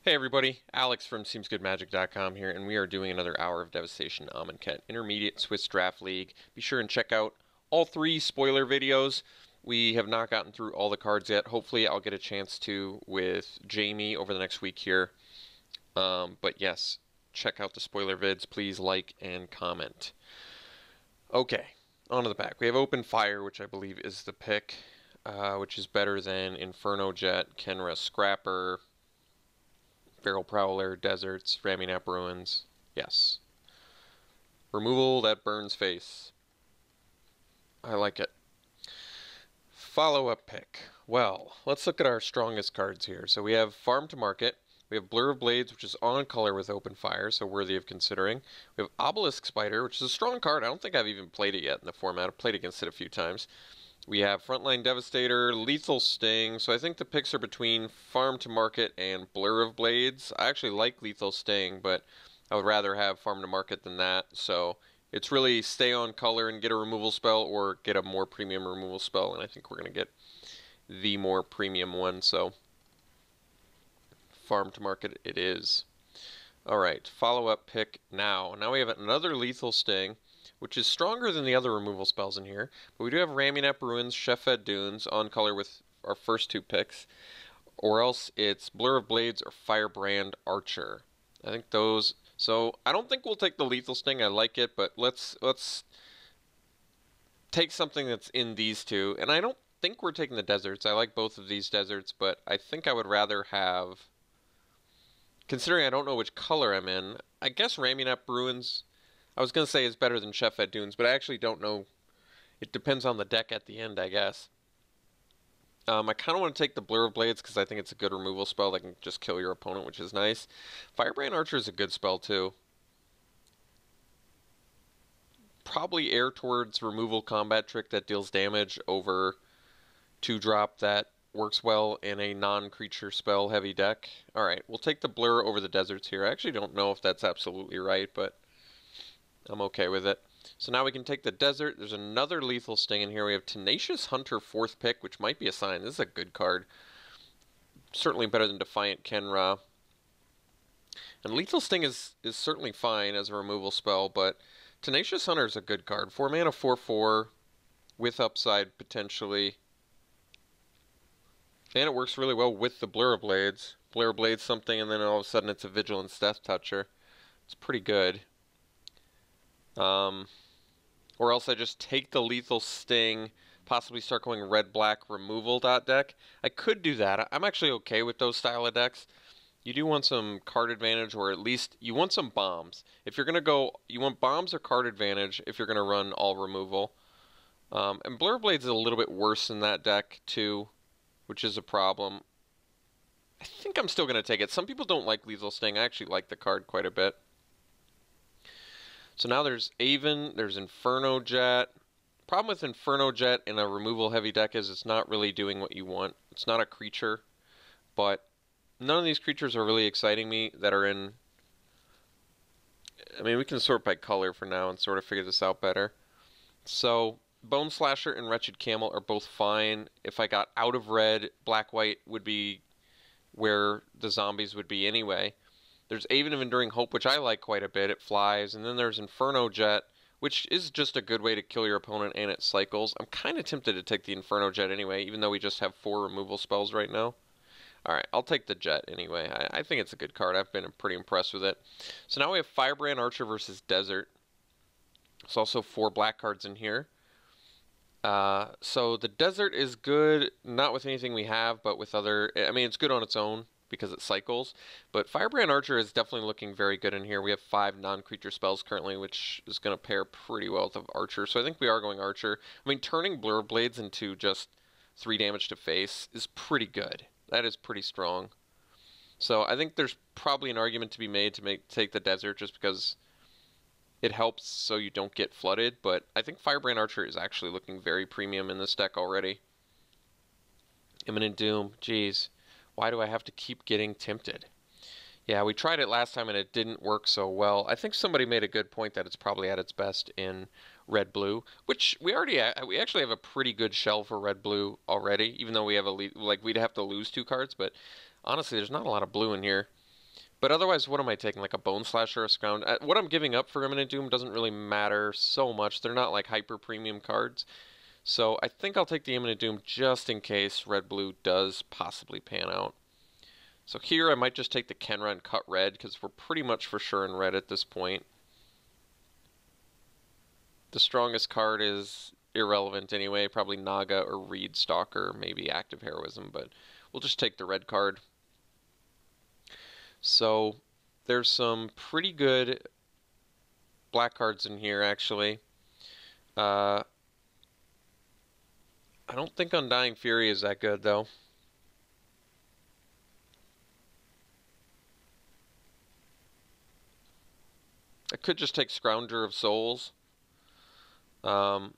Hey everybody, Alex from SeemsGoodMagic.com here, and we are doing another Hour of Devastation Amonkhet Intermediate Swiss Draft League. Be sure and check out all three spoiler videos. We have not gotten through all the cards yet. Hopefully I'll get a chance to with Jamie over the next week here. But yes, check out the spoiler vids. Please like and comment. Okay, on to the pack. We have Open Fire, which I believe is the pick, which is better than Inferno Jet, Kenra Scrapper, Feral Prowler, Deserts, Ramming Up Ruins. Yes. Removal that burns face. I like it. Follow-up pick. Well, let's look at our strongest cards here. So we have Farm to Market. We have Blur of Blades, which is on color with Open Fire, so worthy of considering. We have Obelisk Spider, which is a strong card. I don't think I've even played it yet in the format. I've played against it a few times. We have Frontline Devastator, Lethal Sting, so I think the picks are between Farm to Market and Blur of Blades. I actually like Lethal Sting, but I would rather have Farm to Market than that, so it's really stay on color and get a removal spell or get a more premium removal spell, and I think we're going to get the more premium one, so Farm to Market it is. Alright, follow-up pick now. Now we have another Lethal Sting, which is stronger than the other removal spells in here. But we do have Ramming Up Ruins, Chef-Fed Dunes on color with our first two picks. Or else it's Blur of Blades or Firebrand Archer. I think those... So, I don't think we'll take the Lethal Sting. I like it, but let's take something that's in these two. And I don't think we're taking the Deserts. I like both of these Deserts, but I think I would rather have... Considering I don't know which color I'm in, I guess Ramming Up Ruins... I was going to say it's better than Chef-Fed Dunes, but I actually don't know. It depends on the deck at the end, I guess. I kind of want to take the Blur of Blades because I think it's a good removal spell that can just kill your opponent, which is nice. Firebrand Archer is a good spell, too. Probably err towards removal combat trick that deals damage over 2-drop that works well in a non-creature spell heavy deck. Alright, we'll take the Blur over the Deserts here. I actually don't know if that's absolutely right, but I'm okay with it. So now we can take the Desert. There's another Lethal Sting in here. We have Tenacious Hunter 4th pick, which might be a sign. This is a good card. Certainly better than Defiant Kenra. And Lethal Sting is certainly fine as a removal spell, but Tenacious Hunter is a good card. 4 mana, 4/4, with upside potentially. And it works really well with the Blur of Blades. Blur of Blades something, and then all of a sudden it's a Vigilance Death Toucher. It's pretty good. Or else I just take the Lethal Sting, possibly start going red-black removal deck. I could do that. I'm actually okay with those style of decks. You do want some card advantage, or at least you want some bombs. If you're going to go, you want bombs or card advantage if you're going to run all removal. And Blur Blades is a little bit worse in that deck too, which is a problem. I think I'm still going to take it. Some people don't like Lethal Sting. I actually like the card quite a bit. So now there's Aven, there's Inferno Jet. Problem with Inferno Jet in a removal heavy deck is it's not really doing what you want. It's not a creature, but none of these creatures are really exciting me that are in... I mean, we can sort by color for now and sort of figure this out better. So, Bone Slasher and Wretched Camel are both fine. If I got out of red, black-white would be where the zombies would be anyway. There's Aven of Enduring Hope, which I like quite a bit. It flies. And then there's Inferno Jet, which is just a good way to kill your opponent, and it cycles. I'm kind of tempted to take the Inferno Jet anyway, even though we just have 4 removal spells right now. Alright, I'll take the Jet anyway. I think it's a good card. I've been pretty impressed with it. So now we have Firebrand Archer versus Desert. There's also 4 black cards in here. So the Desert is good, not with anything we have, but with other... I mean, it's good on its own, because it cycles, but Firebrand Archer is definitely looking very good in here. We have 5 non-creature spells currently, which is going to pair pretty well with Archer, so I think we are going Archer. I mean, turning Blur Blades into just 3 damage to face is pretty good. That is pretty strong. So I think there's probably an argument to be made to take the Desert just because it helps so you don't get flooded, but I think Firebrand Archer is actually looking very premium in this deck already. Imminent Doom, geez. Why do I have to keep getting tempted? Yeah, we tried it last time and it didn't work so well. I think somebody made a good point that it's probably at its best in red-blue, which we actually have a pretty good shell for red-blue already, even though we have we'd have to lose 2 cards, but honestly, there's not a lot of blue in here. But otherwise, what am I taking? Like a Bone Slasher or a Scround? What I'm giving up for Imminent Doom doesn't really matter so much. They're not like hyper premium cards. So I think I'll take the Imminent Doom just in case red-blue does possibly pan out. So here I might just take the Kenra and cut red because we're pretty much for sure in red at this point. The strongest card is irrelevant anyway, probably Naga or Reed Stalker, maybe Active Heroism, but we'll just take the red card. So there's some pretty good black cards in here actually. I don't think Undying Fury is that good though. I could just take Scrounger of Souls. And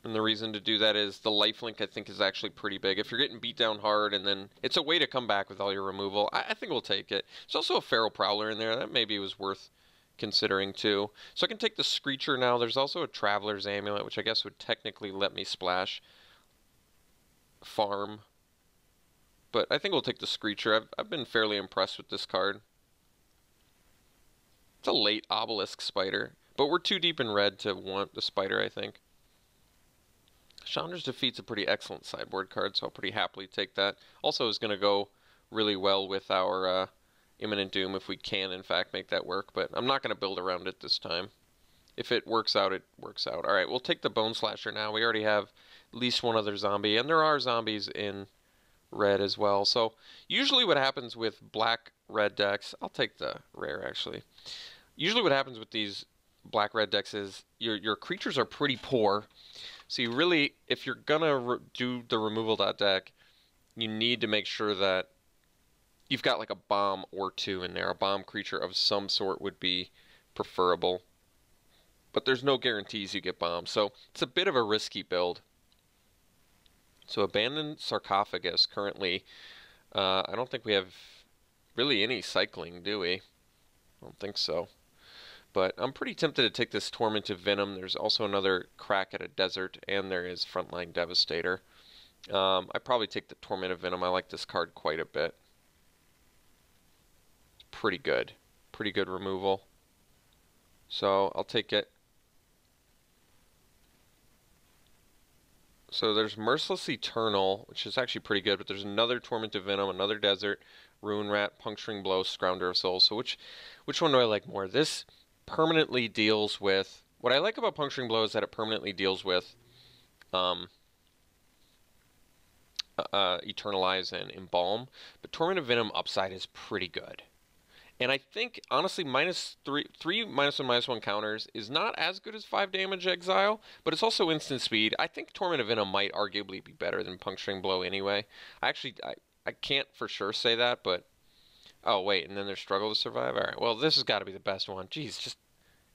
the reason to do that is the lifelink I think is actually pretty big. If you're getting beat down hard and then it's a way to come back with all your removal, I think we'll take it. There's also a Feral Prowler in there. That maybe was worth considering too. So I can take the Screecher now. There's also a Traveler's Amulet, which I guess would technically let me splash farm. But I think we'll take the Screecher. I've been fairly impressed with this card. It's a late Obelisk Spider, but we're too deep in red to want the Spider, I think. Chandra's Defeat's a pretty excellent sideboard card, so I'll pretty happily take that. Also is going to go really well with our Imminent Doom if we can, in fact, make that work, but I'm not going to build around it this time. If it works out, it works out. Alright, we'll take the Bone Slasher now. We already have at least one other zombie, and there are zombies in red as well. So usually what happens with black-red decks, I'll take the rare actually. Usually what happens with these black-red decks is your creatures are pretty poor. So you really, if you're gonna do the removal dot deck, you need to make sure that you've got like a bomb or two in there. A bomb creature of some sort would be preferable. But there's no guarantees you get bombs, so it's a bit of a risky build. So Abandoned Sarcophagus currently, I don't think we have really any cycling, do we? I don't think so. But I'm pretty tempted to take this Tormented Venom. There's also another Crack at a Desert, and there is Frontline Devastator. I probably take the Tormented Venom. I like this card quite a bit. It's pretty good. Pretty good removal. So I'll take it. So there's Merciless Eternal, which is actually pretty good, but there's another Tormented Venom, another Desert, Ruin Rat, Puncturing Blow, Scrounger of Souls. So which one do I like more? This permanently deals with... What I like about Puncturing Blow is that it permanently deals with Eternalize and Embalm, but Tormented Venom upside is pretty good. And I think, honestly, three -1/-1 counters is not as good as 5 damage exile, but it's also instant speed. I think Tormented Venom might arguably be better than Puncturing Blow anyway. I can't for sure say that, but... Oh, wait, and then there's Struggle to Survive? Alright, well, this has got to be the best one. Jeez, just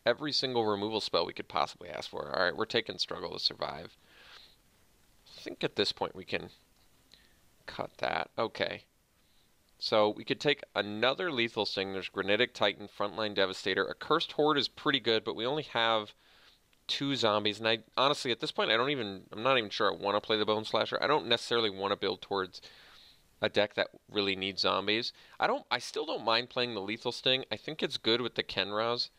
every single removal spell we could possibly ask for. Alright, we're taking Struggle to Survive. I think at this point we can cut that. Okay. So we could take another Lethal Sting. There's Granitic Titan, Frontline Devastator. A Cursed Horde is pretty good, but we only have 2 zombies. And honestly, at this point, I'm not even sure I want to play the Bone Slasher. I don't necessarily want to build towards a deck that really needs zombies. I still don't mind playing the Lethal Sting. I think it's good with the Kenras,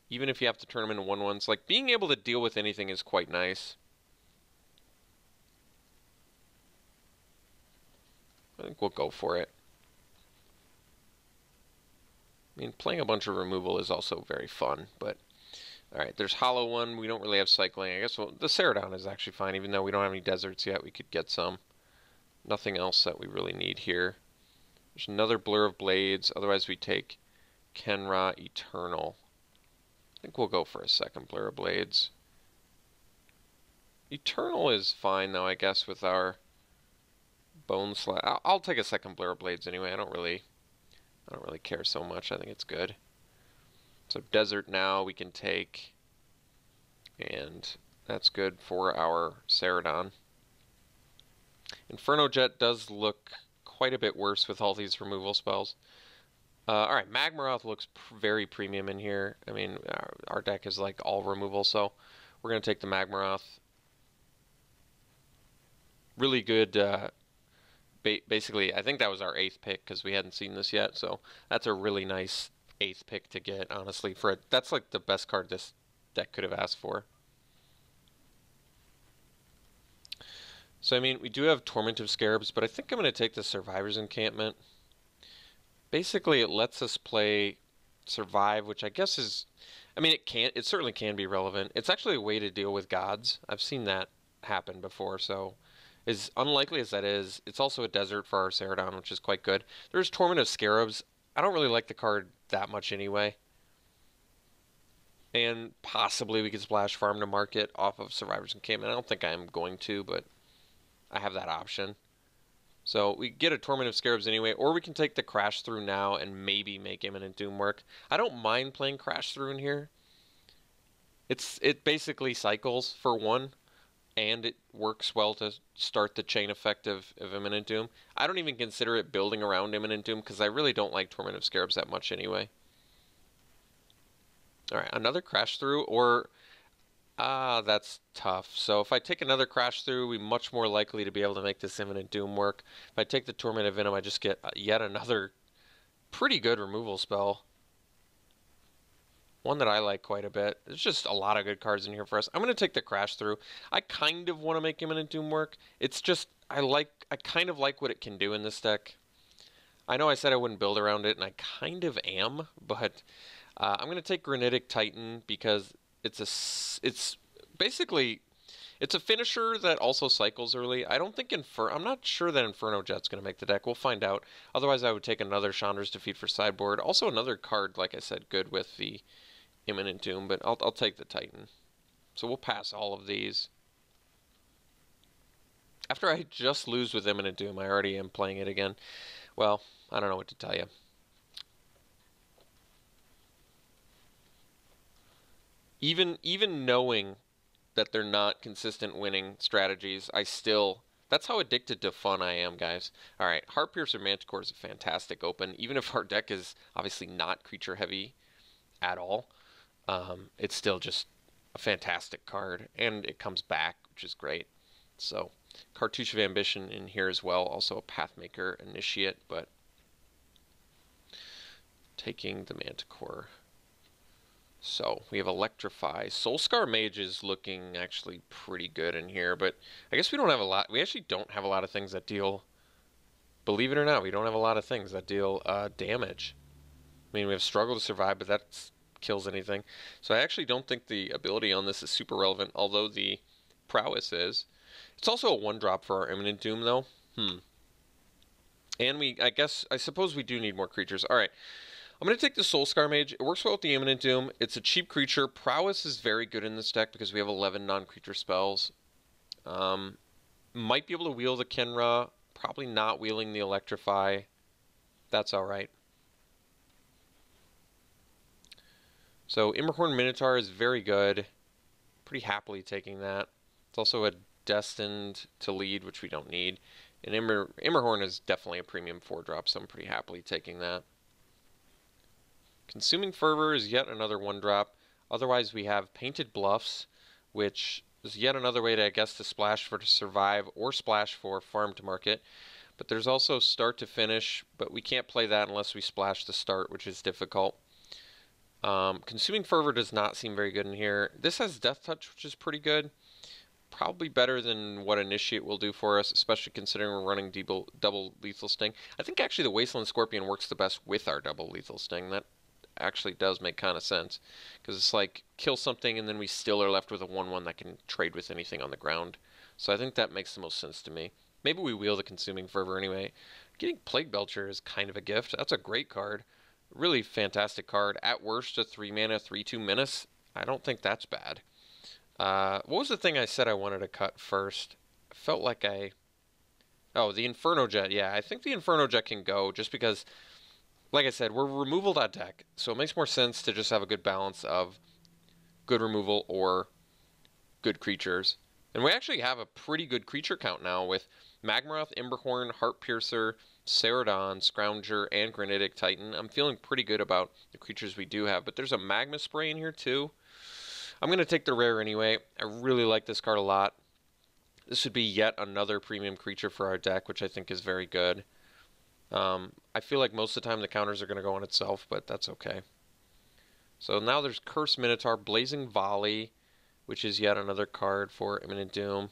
even if you have to turn them into 1/1s. Like, being able to deal with anything is quite nice. I think we'll go for it. I mean, playing a bunch of removal is also very fun, but... Alright, there's Hollow One. We don't really have cycling. I guess the Ceradon is actually fine, even though we don't have any deserts yet. We could get some. Nothing else that we really need here. There's another Blur of Blades. Otherwise, we take Kenra Eternal. I think we'll go for a second Blur of Blades. Eternal is fine, though, I guess, with our Bone Slash. I'll take a second Blur of Blades anyway. I don't really care so much. I think it's good. So Desert now we can take, and that's good for our Ceradon. Inferno Jet does look quite a bit worse with all these removal spells. Alright, Magmaroth looks very premium in here. I mean, our deck is like all removal, so we're going to take the Magmaroth. Really good basically, I think that was our 8th pick because we hadn't seen this yet. So that's a really nice 8th pick to get, honestly. That's like the best card this deck could have asked for. So, I mean, we do have Torment of Scarabs, but I think I'm going to take the Survivor's Encampment. Basically, it lets us play Survive, which I guess is... I mean, it certainly can be relevant. It's actually a way to deal with gods. I've seen that happen before, so... As unlikely as that is, it's also a desert for our Ceradon, which is quite good. There's Torment of Scarabs. I don't really like the card that much anyway. And possibly we could splash Farm to Market off of Survivor's Encampment. I don't think I'm going to, but I have that option. So we get a Torment of Scarabs anyway, or we can take the Crash Through now and maybe make Imminent Doom work. I don't mind playing Crash Through in here. It basically cycles for one, and it works well to start the chain effect of Imminent Doom. I don't even consider it building around Imminent Doom because I really don't like Torment of Scarabs that much anyway. Alright, another Crash Through, or... that's tough. So if I take another Crash Through, we're much more likely to be able to make this Imminent Doom work. If I take the Torment of Venom, I just get yet another pretty good removal spell. One that I like quite a bit. There's just a lot of good cards in here for us. I'm going to take the Crash Through. I kind of want to make Imminent Doom work. It's just, I kind of like what it can do in this deck. I know I said I wouldn't build around it, and I kind of am, but I'm going to take Granitic Titan because it's basically, it's a finisher that also cycles early. I don't think I'm not sure that Inferno Jet's going to make the deck. We'll find out. Otherwise, I would take another Chandra's Defeat for sideboard. Also another card, like I said, good with the Imminent Doom, but I'll take the Titan. So we'll pass all of these. After I just lose with Imminent Doom, I already am playing it again. Well, I don't know what to tell you. Even knowing that they're not consistent winning strategies, that's how addicted to fun I am, guys. Alright, Heartpiercer Manticore is a fantastic open. Even if our deck is obviously not creature heavy at all, it's still just a fantastic card, and it comes back, which is great. So, Cartouche of Ambition in here as well, also a Pathmaker Initiate, but taking the Manticore. So, we have Electrify. Soulscar Mage is looking actually pretty good in here, but I guess we don't have a lot. We actually don't have a lot of things that deal, believe it or not, we don't have a lot of things that deal damage. I mean, we have Struggle to Survive, but that kills anything. So I actually don't think the ability on this is super relevant, although the Prowess is. It's also a 1-drop for our Imminent Doom, though. And I suppose we do need more creatures. Alright. I'm going to take the Soulscar Mage. It works well with the Imminent Doom. It's a cheap creature. Prowess is very good in this deck because we have 11 non-creature spells. Might be able to wheel the Kenra. Probably not wheeling the Electrify. That's alright. So Immerhorn Minotaur is very good. Pretty happily taking that. It's also a Destined to Lead, which we don't need. And Immerhorn is definitely a premium 4-drop, so I'm pretty happily taking that. Consuming Fervor is yet another 1-drop. Otherwise, we have Painted Bluffs, which is yet another way to, I guess, to splash for to survive or splash for Farm to Market. But there's also Start to Finish, but we can't play that unless we splash to start, which is difficult. Consuming Fervor does not seem very good in here. This has Death Touch, which is pretty good. Probably better than what Initiate will do for us, especially considering we're running double Lethal Sting. I think actually the Wasteland Scorpion works the best with our double Lethal Sting. That actually does make kind of sense, because it's like kill something and then we still are left with a 1/1 that can trade with anything on the ground. So I think that makes the most sense to me. Maybe we wheel the Consuming Fervor anyway. Getting Plague Belcher is kind of a gift. That's a great card. Really fantastic card. At worst, a 3-mana, 3/2 Menace. I don't think that's bad. What was the thing I said I wanted to cut first? I felt like oh, the Inferno Jet. Yeah, I think the Inferno Jet can go just because, like I said, we're removal.deck, so it makes more sense to just have a good balance of good removal or good creatures. And we actually have a pretty good creature count now with Magmaroth, Emberhorn, Heartpiercer, Ceradon, Scrounger, and Granitic Titan. I'm feeling pretty good about the creatures we do have, but there's a Magma Spray in here too. I'm going to take the rare anyway. I really like this card a lot. This would be yet another premium creature for our deck, which I think is very good. I feel like most of the time the counters are going to go on itself, but that's okay. So now there's Curse Minotaur, Blazing Volley, which is yet another card for Imminent Doom.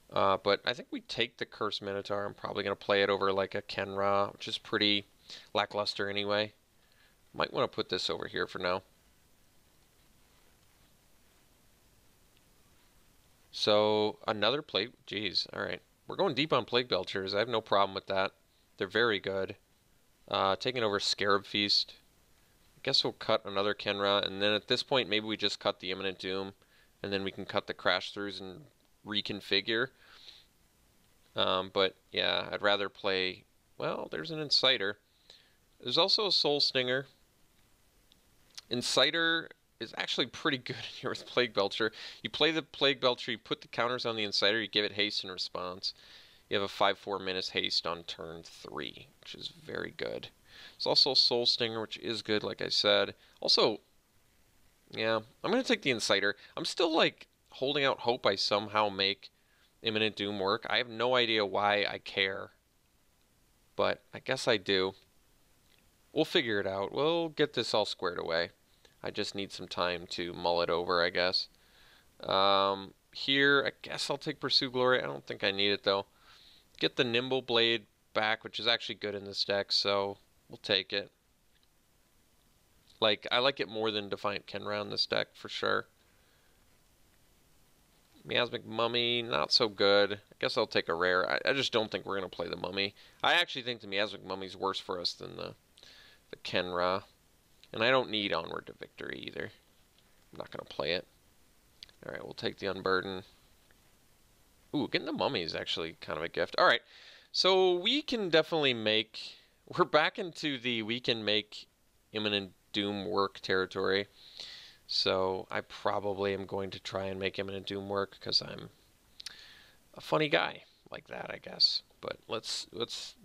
But I think we take the Curse Minotaur. I'm probably going to play it over like a Kenra, which is pretty lackluster anyway. Might want to put this over here for now. So another Plague, geez, alright. We're going deep on Plague Belchers. I have no problem with that. They're very good. Taking over Scarab Feast. I guess we'll cut another Kenra, and then at this point maybe we just cut the Imminent Doom, and then we can cut the Crash Throughs and reconfigure. But yeah, I'd rather play, well, there's an Inciter. There's also a Soul Stinger. Inciter is actually pretty good here with Plague Belcher. You play the Plague Belcher, you put the counters on the Inciter, you give it haste in response. You have a 5/4 Menace haste on turn 3, which is very good. There's also Soul Stinger, which is good, like I said. Also, yeah, I'm going to take the Inciter. I'm still, like, holding out hope I somehow make Imminent Doom work. I have no idea why I care, but I guess I do. We'll figure it out. We'll get this all squared away. I just need some time to mull it over, I guess. Here, I guess I'll take Pursue Glory. I don't think I need it, though. Get the Nimble Blade back, which is actually good in this deck, so we'll take it. Like, I like it more than Defiant Kenra in this deck, for sure. Miasmic Mummy, not so good. I guess I'll take a rare. I just don't think we're going to play the Mummy. I actually think the Miasmic Mummy's worse for us than the Kenra. And I don't need Onward to Victory either. I'm not going to play it. Alright, we'll take the Unburden. Ooh, getting the Mummy is actually kind of a gift. Alright, so we can definitely make... We're back into the we can make Imminent Doom work territory. So I probably am going to try and make Imminent Doom work because I'm a funny guy like that, I guess. But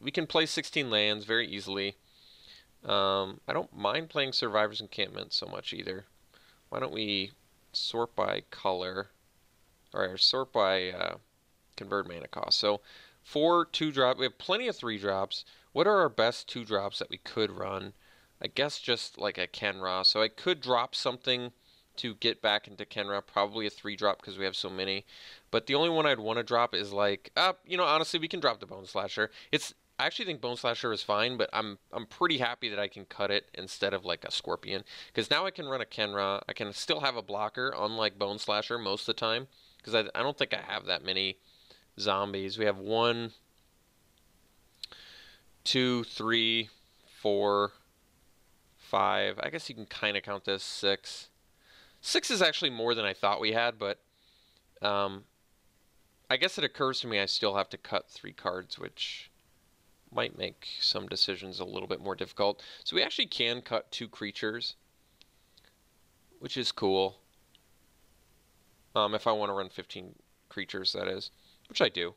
we can play 16 lands very easily. I don't mind playing Survivor's Encampment so much either. Why don't we sort by color, or sort by convert mana cost. So 4 2-drop, we have plenty of 3-drops. What are our best 2-drops that we could run? I guess just like a Kenra. So I could drop something to get back into Kenra, probably a 3-drop because we have so many. But the only one I'd want to drop is like, you know, honestly, we can drop the Bone Slasher. I actually think Bone Slasher is fine, but I'm pretty happy that I can cut it instead of like a Scorpion. Because now I can run a Kenra. I can still have a blocker, unlike Bone Slasher most of the time. Because I don't think I have that many zombies. We have 1, 2, 3, 4, 5. I guess you can kind of count this 6. 6 is actually more than I thought we had, but I guess it occurs to me I still have to cut 3 cards, which might make some decisions a little bit more difficult. So we actually can cut 2 creatures, which is cool. If I want to run 15 creatures, that is, which I do.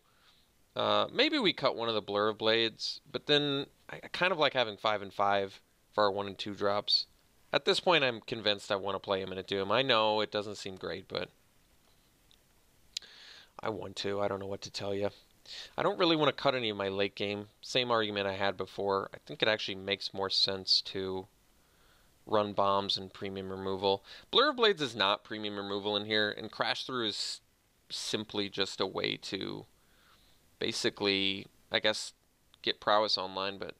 Maybe we cut one of the Blur of Blades, but then I kind of like having 5 and 5 for our 1 and 2 drops. At this point, I'm convinced I want to play Imminent Doom. I know it doesn't seem great, but I want to. I don't know what to tell you. I don't really want to cut any of my late game. Same argument I had before. I think it actually makes more sense to run bombs and premium removal. Blur of Blades is not premium removal in here, and Crash Through is simply just a way to basically, I guess, get Prowess online, but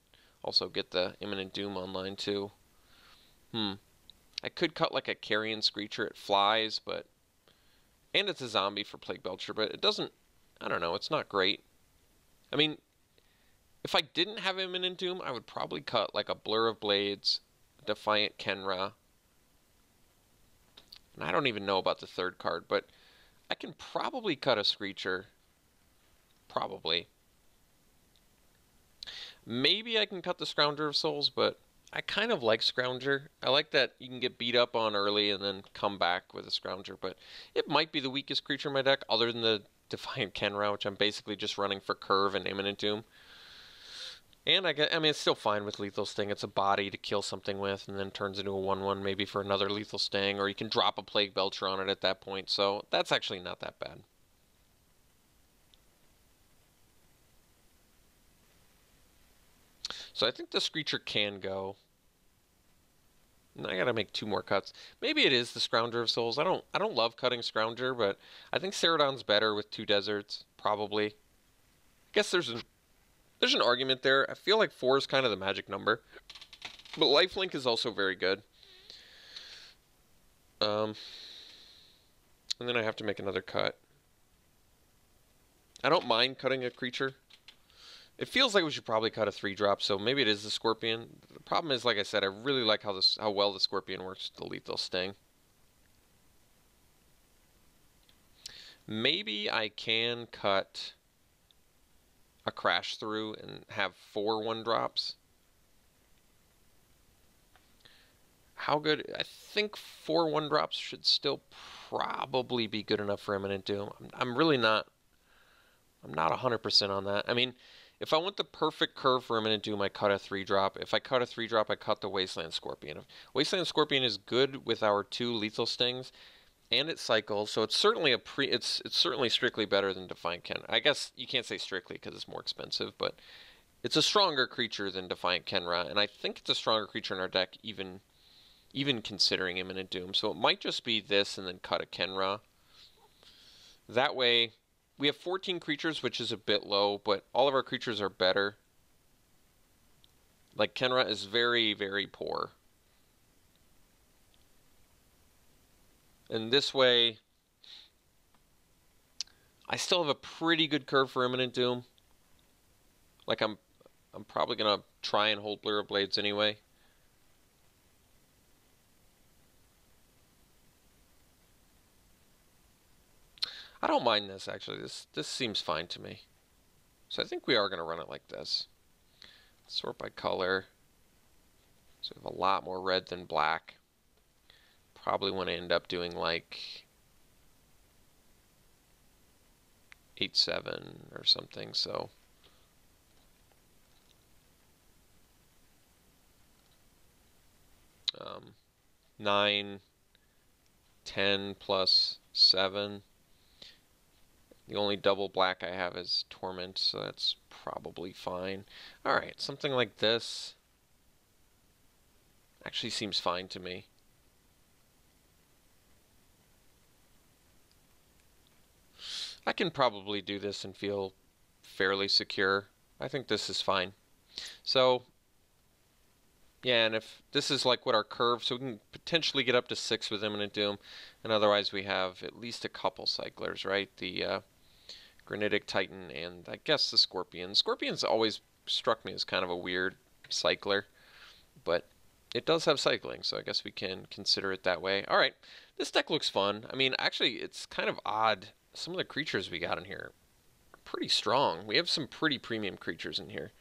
also get the Imminent Doom online too. I could cut like a Carrion Screecher. It flies, but... And it's a zombie for Plague Belcher, but it doesn't... I don't know, it's not great. I mean, if I didn't have Imminent Doom, I would probably cut like a Blur of Blades, Defiant Kenra. And I don't even know about the 3rd card, but I can probably cut a Screecher. Probably. Maybe I can cut the Scrounger of Souls, but I kind of like Scrounger. I like that you can get beat up on early and then come back with a Scrounger, but it might be the weakest creature in my deck, other than the Defiant Kenra, which I'm basically just running for Curve and Imminent Doom. And I mean, it's still fine with Lethal Sting. It's a body to kill something with, and then turns into a 1/1 maybe for another Lethal Sting, or you can drop a Plague Belcher on it at that point, so that's actually not that bad. So I think this creature can go. And I gotta make 2 more cuts. Maybe it is the Scrounger of Souls. I don't love cutting Scrounger, but I think Ceradon's better with 2 deserts, probably. I guess there's an argument there. I feel like 4 is kind of the magic number. But lifelink is also very good. And then I have to make another cut. I don't mind cutting a creature. It feels like we should probably cut a 3-drop, so maybe it is the Scorpion. The problem is, like I said, I really like how well the Scorpion works with the Lethal Sting. Maybe I can cut a Crash Through and have 4 1-drops. How good? I think 4 1-drops should still probably be good enough for Imminent Doom. I'm really not... I'm not 100% on that. I mean, if I want the perfect curve for Imminent Doom, I cut a 3-drop. If I cut a 3-drop, I cut the Wasteland Scorpion. Wasteland Scorpion is good with our 2 Lethal Stings, and it cycles, so it's certainly it's certainly strictly better than Defiant Ken. I guess you can't say strictly because it's more expensive, but it's a stronger creature than Defiant Kenra, and I think it's a stronger creature in our deck, even considering Imminent Doom. So it might just be this and then cut a Kenra. That way, we have 14 creatures, which is a bit low, but all of our creatures are better. Like, Kenra is very, very poor. And this way, I still have a pretty good curve for Imminent Doom. Like, I'm probably going to try and hold Blur of Blades anyway. I don't mind this, actually. This seems fine to me. So I think we are going to run it like this. Sort by color. So we have a lot more red than black. Probably want to end up doing like 8-7 or something, so... 9, 10 plus 7. The only double black I have is Torment, so that's probably fine. Alright, something like this actually seems fine to me. I can probably do this and feel fairly secure. I think this is fine. So, yeah, and if this is like what our curve, so we can potentially get up to 6 with Imminent Doom, and otherwise we have at least a couple cyclers, right? The Granitic Titan and I guess the Scorpion. Scorpion's always struck me as kind of a weird cycler, but it does have cycling, so I guess we can consider it that way. Alright, this deck looks fun. I mean, actually, it's kind of odd. Some of the creatures we got in here are pretty strong. We have some pretty premium creatures in here.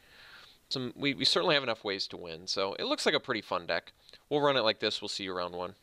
We certainly have enough ways to win, so it looks like a pretty fun deck. We'll run it like this. We'll see you round 1.